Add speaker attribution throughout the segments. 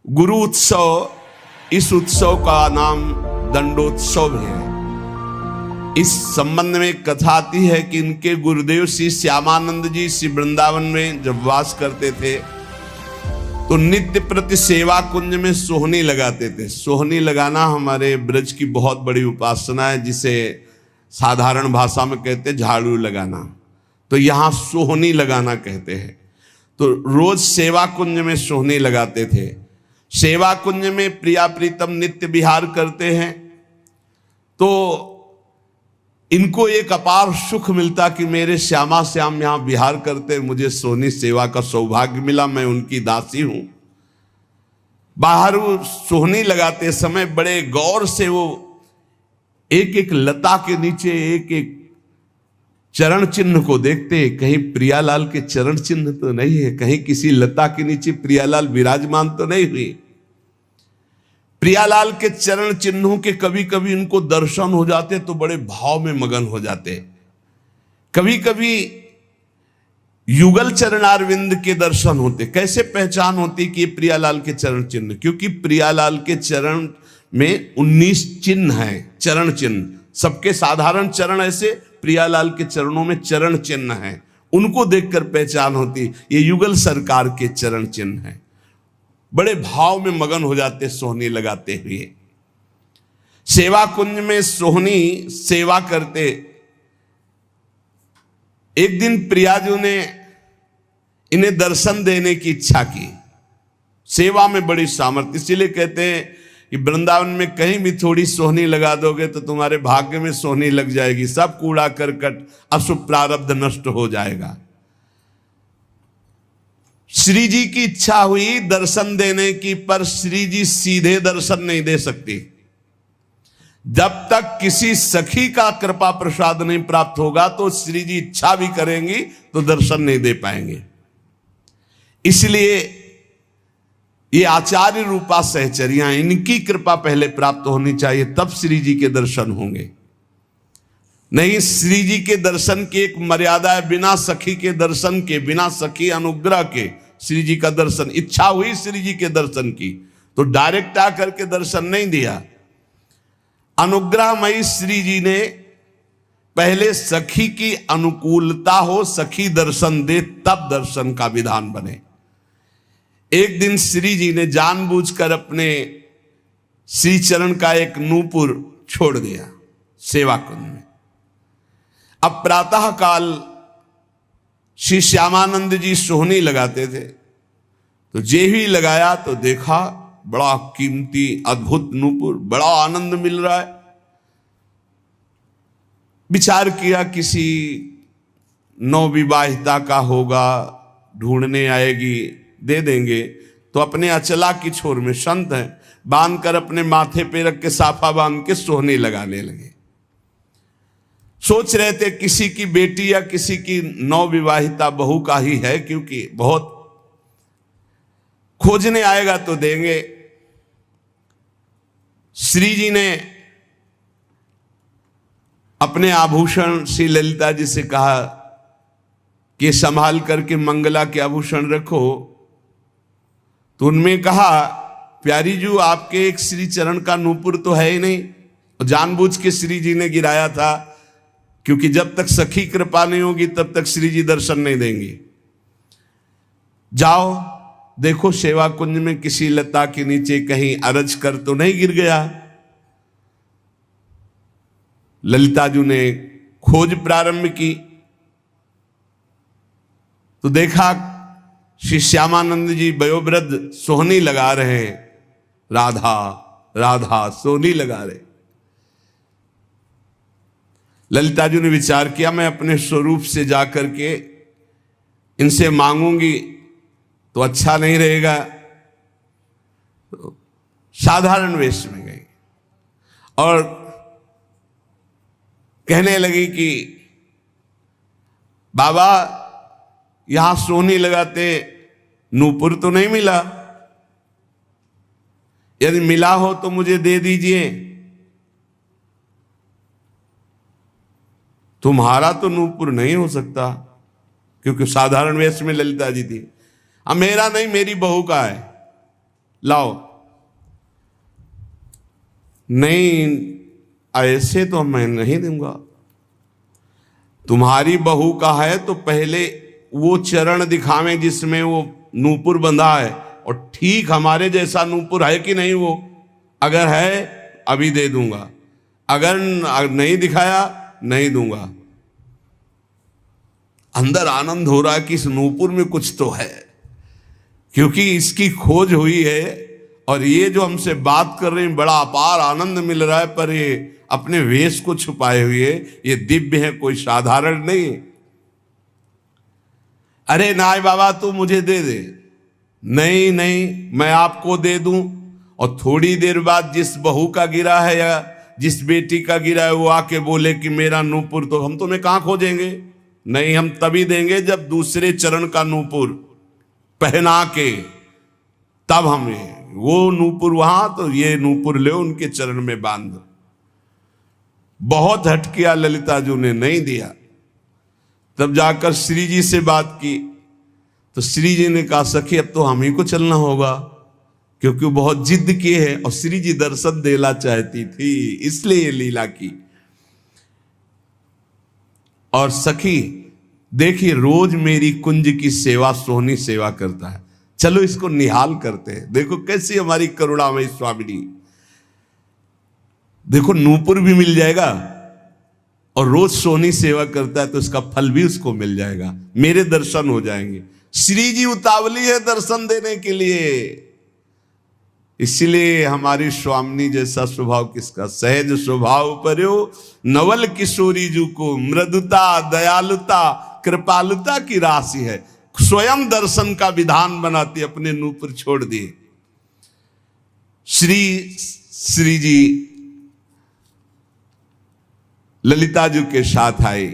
Speaker 1: गुरु उत्सव, इस उत्सव का नाम दंडोत्सव है। इस संबंध में एक कथा आती है कि इनके गुरुदेव श्री श्यामानंद जी श्री वृंदावन में जब वास करते थे तो नित्य प्रति सेवा कुंज में सोहनी लगाते थे। सोहनी लगाना हमारे ब्रज की बहुत बड़ी उपासना है, जिसे साधारण भाषा में कहते हैं झाड़ू लगाना, तो यहाँ सोहनी लगाना कहते हैं। तो रोज सेवा कुंज में सोहनी लगाते थे। सेवा कुंज में प्रिया प्रीतम नित्य विहार करते हैं तो इनको एक अपार सुख मिलता कि मेरे श्यामा श्याम यहाँ विहार करते, मुझे सोहनी सेवा का सौभाग्य मिला, मैं उनकी दासी हूं। बाहर वो सोहनी लगाते समय बड़े गौर से वो एक एक लता के नीचे एक एक चरण चिन्ह को देखते, कहीं प्रियालाल के चरण चिन्ह तो नहीं है, कहीं किसी लता के नीचे प्रियालाल विराजमान तो नहीं हुई। प्रियालाल के चरण चिन्हों के कभी कभी उनको दर्शन हो जाते तो बड़े भाव में मगन हो जाते। कभी कभी युगल चरणारविंद के दर्शन होते। कैसे पहचान होती कि प्रियालाल के चरण चिन्ह? क्योंकि प्रियालाल के चरण में 19 चिन्ह हैं, चरण चिन्ह। सबके साधारण चरण ऐसे, प्रियालाल के चरणों में चरण चिन्ह हैं, उनको देखकर पहचान होती ये युगल सरकार के चरण चिन्ह हैं। बड़े भाव में मगन हो जाते सोहनी लगाते हुए। सेवा कुंज में सोहनी सेवा करते। एक दिन प्रियाजू ने इन्हें दर्शन देने की इच्छा की। सेवा में बड़ी सामर्थ्य, इसीलिए कहते हैं कि वृंदावन में कहीं भी थोड़ी सोहनी लगा दोगे तो तुम्हारे भाग्य में सोहनी लग जाएगी, सब कूड़ा करकट अशुभ प्रारब्ध नष्ट हो जाएगा। श्री जी की इच्छा हुई दर्शन देने की, पर श्री जी सीधे दर्शन नहीं दे सकती। जब तक किसी सखी का कृपा प्रसाद नहीं प्राप्त होगा तो श्री जी इच्छा भी करेंगी तो दर्शन नहीं दे पाएंगे। इसलिए ये आचार्य रूपा सहचरियां, इनकी कृपा पहले प्राप्त होनी चाहिए, तब श्री जी के दर्शन होंगे। नहीं, श्री जी के दर्शन की एक मर्यादा है, बिना सखी के दर्शन के, बिना सखी अनुग्रह के श्री जी का दर्शन। इच्छा हुई श्री जी के दर्शन की तो डायरेक्ट आकर के दर्शन नहीं दिया। अनुग्रहमयी श्री जी ने पहले सखी की अनुकूलता हो, सखी दर्शन दे, तब दर्शन का विधान बने। एक दिन श्री जी ने जानबूझकर अपने श्री चरण का एक नूपुर छोड़ दिया सेवा कुंज में। अब प्रातः काल श्री श्यामानंद जी सोहनी लगाते थे तो जे ही लगाया तो देखा बड़ा कीमती अद्भुत नूपुर, बड़ा आनंद मिल रहा है। विचार किया किसी नवविवाहिता का होगा, ढूंढने आएगी, दे देंगे। तो अपने अचला की छोर में संत हैं, बांध कर अपने माथे पे रख के साफा बांध के सोहनी लगाने लगे। सोच रहे थे किसी की बेटी या किसी की नवविवाहिता बहू का ही है, क्योंकि बहुत खोजने आएगा तो देंगे। श्री जी ने अपने आभूषण श्री ललिता जी से कहा कि संभाल करके मंगला के आभूषण रखो। तो उनमें कहा, प्यारी जी आपके एक श्री चरण का नूपुर तो है ही नहीं। जानबूझ के श्री जी ने गिराया था, क्योंकि जब तक सखी कृपा नहीं होगी तब तक श्री जी दर्शन नहीं देंगे। जाओ देखो सेवा कुंज में किसी लता के नीचे कहीं अरज कर तो नहीं गिर गया। ललिता जी ने खोज प्रारंभ की तो देखा श्री श्यामानंद जी वयोवृद्ध सोहनी लगा रहे हैं, राधा राधा सोहनी लगा रहे। ललिता जी ने विचार किया, मैं अपने स्वरूप से जाकर के इनसे मांगूंगी तो अच्छा नहीं रहेगा। तो साधारण वेश में गई और कहने लगी कि बाबा यहां सोहनी लगाते नूपुर तो नहीं मिला, यदि मिला हो तो मुझे दे दीजिए। तुम्हारा तो नूपुर नहीं हो सकता, क्योंकि साधारण वेश में ललिता जी थी। अब मेरा नहीं, मेरी बहू का है। लाओ। नहीं, ऐसे तो मैं नहीं दूंगा। तुम्हारी बहू का है तो पहले वो चरण दिखावें जिसमें वो नूपुर बंधा है, और ठीक हमारे जैसा नूपुर है कि नहीं वो, अगर है अभी दे दूंगा, अगर नहीं दिखाया नहीं दूंगा। अंदर आनंद हो रहा है कि इस नूपुर में कुछ तो है, क्योंकि इसकी खोज हुई है और ये जो हमसे बात कर रहे हैं बड़ा अपार आनंद मिल रहा है, पर ये अपने वेश को छुपाए हुए ये दिव्य है, कोई साधारण नहीं। अरे नाय बाबा तू मुझे दे दे, नहीं नहीं मैं आपको दे दूं। और थोड़ी देर बाद जिस बहू का गिरा है या जिस बेटी का गिरा है वो आके बोले कि मेरा नूपुर, तो हम तुम्हें कहां खोजेंगे? नहीं, हम तभी देंगे जब दूसरे चरण का नूपुर पहना के, तब हमें वो नूपुर वहां, तो ये नूपुर ले उनके चरण में बांध। बहुत हट किया ललिता जी ने, नहीं दिया। तब जाकर श्री जी से बात की तो श्री जी ने कहा सखी अब तो हम ही को चलना होगा, क्योंकि वो बहुत जिद किए है और श्री जी दर्शन देना चाहती थी, इसलिए ये लीला की। और सखी देखिए रोज मेरी कुंज की सेवा सोहनी सेवा करता है, चलो इसको निहाल करते हैं। देखो कैसी हमारी करुणामयी स्वामिनी, देखो नूपुर भी मिल जाएगा और रोज सोहनी सेवा करता है तो इसका फल भी उसको मिल जाएगा, मेरे दर्शन हो जाएंगे। श्री जी उतावली है दर्शन देने के लिए, इसलिए हमारी स्वामिनी जैसा स्वभाव किसका, सहज स्वभाव पर्यो नवल किशोरी जी को मृदुता दयालुता कृपालुता की राशि है, स्वयं दर्शन का विधान बनाती, अपने नूपुर छोड़ दिए। श्री जी ललिता जी के साथ आए।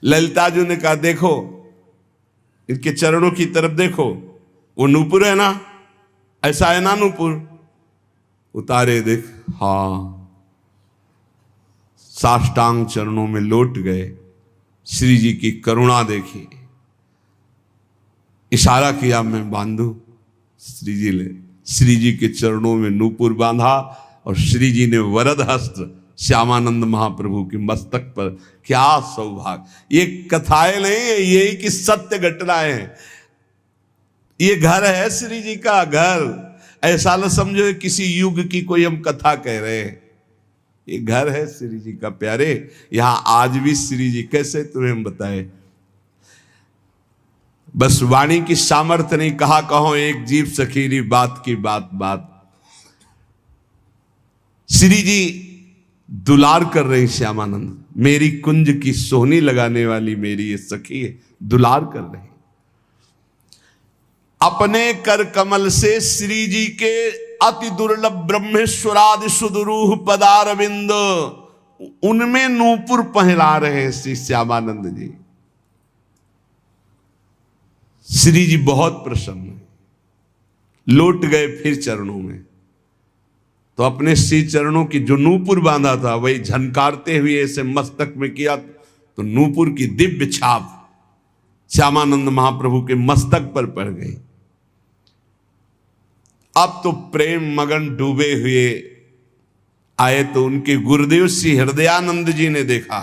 Speaker 1: ललिता जी ने कहा देखो इनके चरणों की तरफ देखो, वो नूपुर है ना, ऐसा है ना नूपुर, उतारे देख, हाँ साष्टांग चरणों में लौट गए। श्री जी की करुणा देखी, इशारा किया मैं बांधू। श्री जी के चरणों में नूपुर बांधा और श्री जी ने वरद हस्त श्यामानंद महाप्रभु के मस्तक पर, क्या सौभाग्य। ये कथाएं नहीं है, यही की सत्य घटनाएं हैं। ये घर है श्री जी का घर, ऐसा न समझो किसी युग की कोई हम कथा कह रहे हैं, ये घर है श्री जी का प्यारे। यहां आज भी श्री जी कैसे तुम्हें हम बताए, बस वाणी की सामर्थ्य नहीं, कहा कहो एक जीव सखीरी बात की बात बात। श्री जी दुलार कर रहे श्यामानंद, मेरी कुंज की सोहनी लगाने वाली मेरी ये सखी है, दुलार कर रहे। अपने कर कमल से श्री जी के अति दुर्लभ ब्रह्मेश्वरादि सुदरूह पदारविंद, उनमें नूपुर पहला रहे श्री श्यामानंद जी। श्री जी बहुत प्रसन्न, लौट गए फिर चरणों में, तो अपने श्री चरणों की जो नूपुर बांधा था वही झनकारते हुए ऐसे मस्तक में किया, तो नूपुर की दिव्य छाप श्यामानंद महाप्रभु के मस्तक पर पड़ गई। अब तो प्रेम मगन डूबे हुए आए, तो उनके गुरुदेव श्री हृदयानंद जी ने देखा,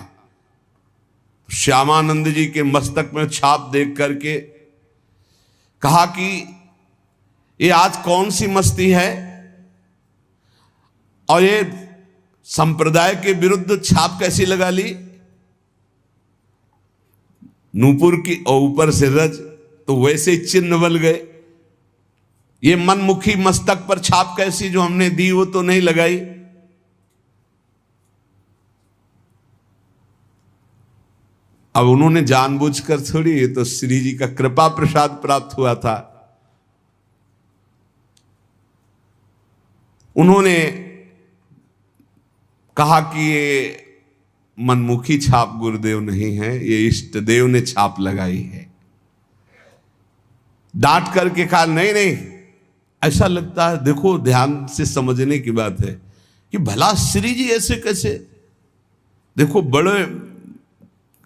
Speaker 1: श्यामानंद जी के मस्तक में छाप देख करके कहा कि ये आज कौन सी मस्ती है, और ये संप्रदाय के विरुद्ध छाप कैसी लगा ली, नूपुर की और ऊपर से रज, तो वैसे चिन्ह बल गए। ये मनमुखी मस्तक पर छाप कैसी जो हमने दी वो तो नहीं लगाई। अब उन्होंने जानबूझकर थोड़ी, ये तो श्री जी का कृपा प्रसाद प्राप्त हुआ था। उन्होंने कहा कि ये मनमुखी छाप गुरुदेव नहीं है, ये इष्ट देव ने छाप लगाई है। डांट करके कहा नहीं नहीं, ऐसा लगता है, देखो ध्यान से समझने की बात है कि भला श्री जी ऐसे कैसे, देखो बड़े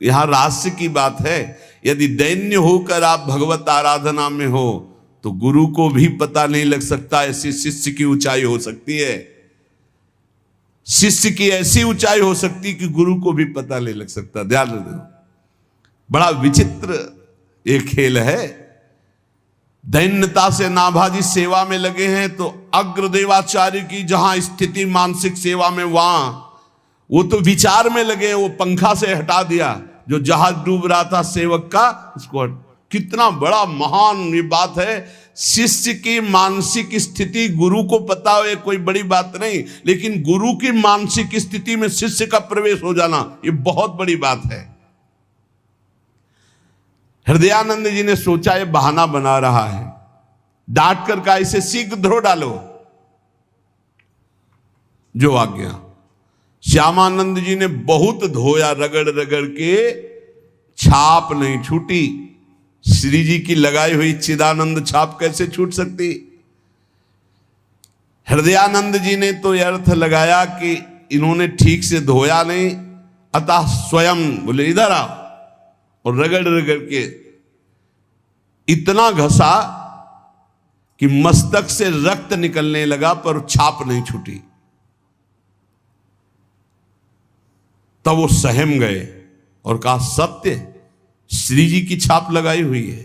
Speaker 1: यहां रहस्य की बात है। यदि दैन्य होकर आप भगवत आराधना में हो तो गुरु को भी पता नहीं लग सकता ऐसी शिष्य की ऊंचाई हो सकती है। शिष्य की ऐसी ऊंचाई हो सकती कि गुरु को भी पता नहीं लग सकता। ध्यान रखो, बड़ा विचित्र एक खेल है। दैन्यता से नाभाजी सेवा में लगे हैं तो अग्रदेवाचार्य की जहां स्थिति मानसिक सेवा में, वहां वो तो विचार में लगे, वो पंखा से हटा दिया जो जहाज डूब रहा था सेवक का, उसको। कितना बड़ा महान ये बात है। शिष्य की मानसिक स्थिति गुरु को पता हो, ये कोई बड़ी बात नहीं, लेकिन गुरु की मानसिक स्थिति में शिष्य का प्रवेश हो जाना ये बहुत बड़ी बात है। हृदयानंद जी ने सोचा ये बहाना बना रहा है, डांट कर का इसे शीघ्र धो डालो, जो आज्ञा। श्यामानंद जी ने बहुत धोया, रगड़ रगड़ के, छाप नहीं छूटी। श्री जी की लगाई हुई चिदानंद छाप कैसे छूट सकती। हृदयानंद जी ने तो यह अर्थ लगाया कि इन्होंने ठीक से धोया नहीं, अतः स्वयं बोले इधर आओ, और रगड़ रगड़ के इतना घसा कि मस्तक से रक्त निकलने लगा पर छाप नहीं छूटी। तब वो सहम गए और कहा सत्य श्री जी की छाप लगाई हुई है।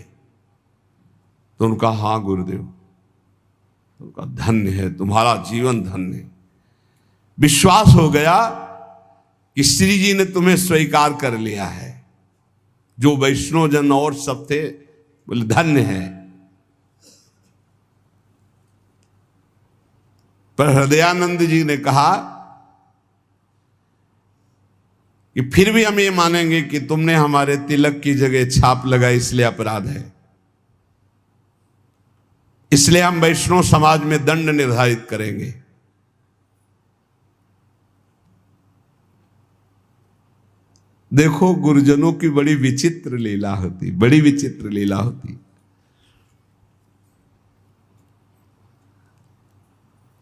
Speaker 1: तो उनका हाँ गुरुदेव, उनका धन्य है, तुम्हारा जीवन धन्य। विश्वास हो गया कि श्री जी ने तुम्हें स्वीकार कर लिया है। जो वैष्णव जन और सब थे बोले धन्य है। पर हृदयानंद जी ने कहा कि फिर भी हम ये मानेंगे कि तुमने हमारे तिलक की जगह छाप लगाई, इसलिए अपराध है। इसलिए हम वैष्णव समाज में दंड निर्धारित करेंगे। देखो गुरुजनों की बड़ी विचित्र लीला होती, बड़ी विचित्र लीला होती।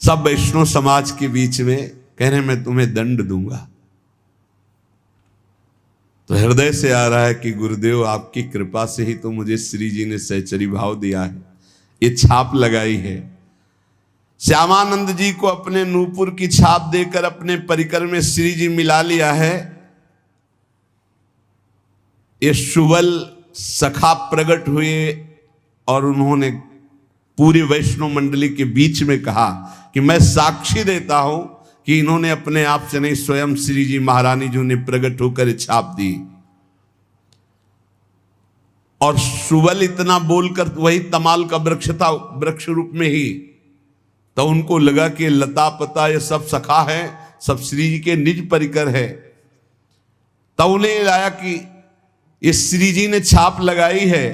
Speaker 1: सब वैष्णव समाज के बीच में कह रहे मैं तुम्हें दंड दूंगा। तो हृदय से आ रहा है कि गुरुदेव आपकी कृपा से ही तो मुझे श्री जी ने सहचरी भाव दिया है, ये छाप लगाई है। श्यामानंद जी को अपने नूपुर की छाप देकर अपने परिकर में श्री जी मिला लिया है। ये सुबल सखा प्रकट हुए और उन्होंने पूरी वैष्णव मंडली के बीच में कहा कि मैं साक्षी देता हूं कि इन्होंने अपने आप से नहीं, स्वयं श्री जी महारानी जी ने प्रकट होकर छाप दी। और सुबल इतना बोलकर वही तमाल का वृक्ष था, वृक्ष रूप में ही, तो उनको लगा कि लता पता ये सब सखा है, सब श्री जी के निज परिकर है। तब उन्हें लाया कि ये श्री जी ने छाप लगाई है।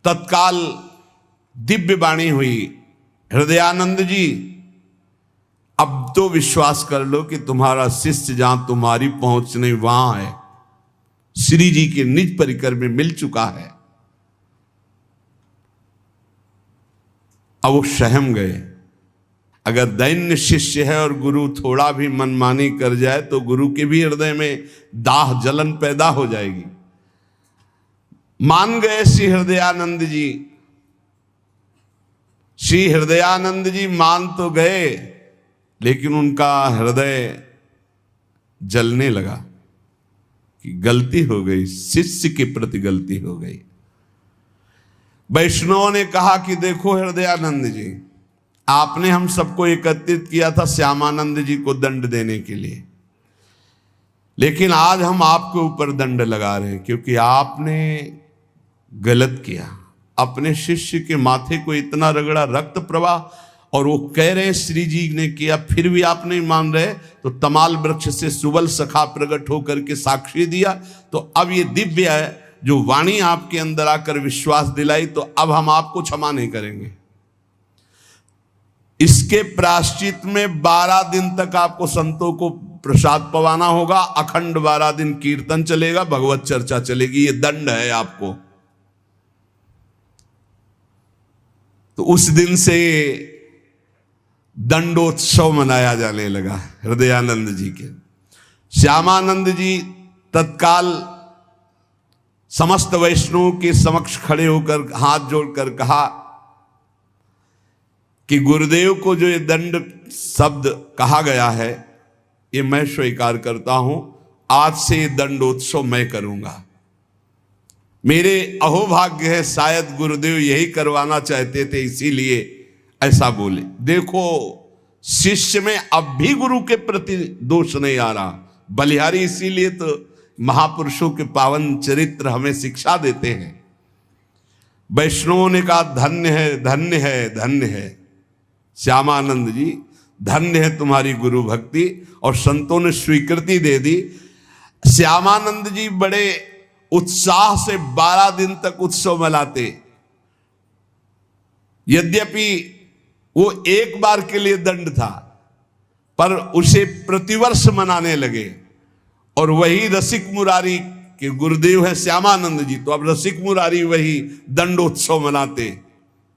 Speaker 1: तत्काल दिव्य वाणी हुई, हृदयानंद जी अब तो विश्वास कर लो कि तुम्हारा शिष्य जहां तुम्हारी पहुंच नहीं वहां है, श्री जी के निज परिकर में मिल चुका है। अब वो सहम गए। अगर दैन्य शिष्य है और गुरु थोड़ा भी मनमानी कर जाए तो गुरु के भी हृदय में दाह जलन पैदा हो जाएगी। मान गए श्री हृदयानंद जी। श्री हृदयानंद जी मान तो गए, लेकिन उनका हृदय जलने लगा कि गलती हो गई, शिष्य के प्रति गलती हो गई। वैष्णव ने कहा कि देखो हृदयानंद जी, आपने हम सबको एकत्रित किया था श्यामानंद जी को दंड देने के लिए, लेकिन आज हम आपके ऊपर दंड लगा रहे हैं क्योंकि आपने गलत किया। अपने शिष्य के माथे को इतना रगड़ा, रक्त प्रवाह, और वो कह रहे हैं श्री जी ने किया, फिर भी आप नहीं मान रहे। तो तमाल वृक्ष से सुबल सखा प्रकट होकर के साक्षी दिया। तो अब ये दिव्य है जो वाणी आपके अंदर आकर विश्वास दिलाई, तो अब हम आपको क्षमा नहीं करेंगे। इसके प्रायश्चित में 12 दिन तक आपको संतों को प्रसाद पवाना होगा, अखंड 12 दिन कीर्तन चलेगा, भगवत चर्चा चलेगी, ये दंड है आपको। तो उस दिन से दंडोत्सव मनाया जाने लगा हृदयानंद जी के। श्यामानंद जी तत्काल समस्त वैष्णवों के समक्ष खड़े होकर हाथ जोड़कर कहा कि गुरुदेव को जो ये दंड शब्द कहा गया है ये मैं स्वीकार करता हूं, आज से ये दंडोत्सव मैं करूंगा। मेरे अहोभाग्य है, शायद गुरुदेव यही करवाना चाहते थे इसीलिए ऐसा बोले। देखो शिष्य में अब भी गुरु के प्रति दोष नहीं आ रहा। बलिहारी इसीलिए तो महापुरुषों के पावन चरित्र हमें शिक्षा देते हैं। वैष्णवों ने कहा धन्य है धन्य है धन्य है श्यामानंद जी, धन्य है तुम्हारी गुरु भक्ति, और संतों ने स्वीकृति दे दी। श्यामानंद जी बड़े उत्साह से 12 दिन तक उत्सव मनाते। यद्यपि वो एक बार के लिए दंड था, पर उसे प्रतिवर्ष मनाने लगे। और वही रसिक मुरारी के गुरुदेव है श्यामानंद जी, तो अब रसिक मुरारी वही दंडोत्सव मनाते।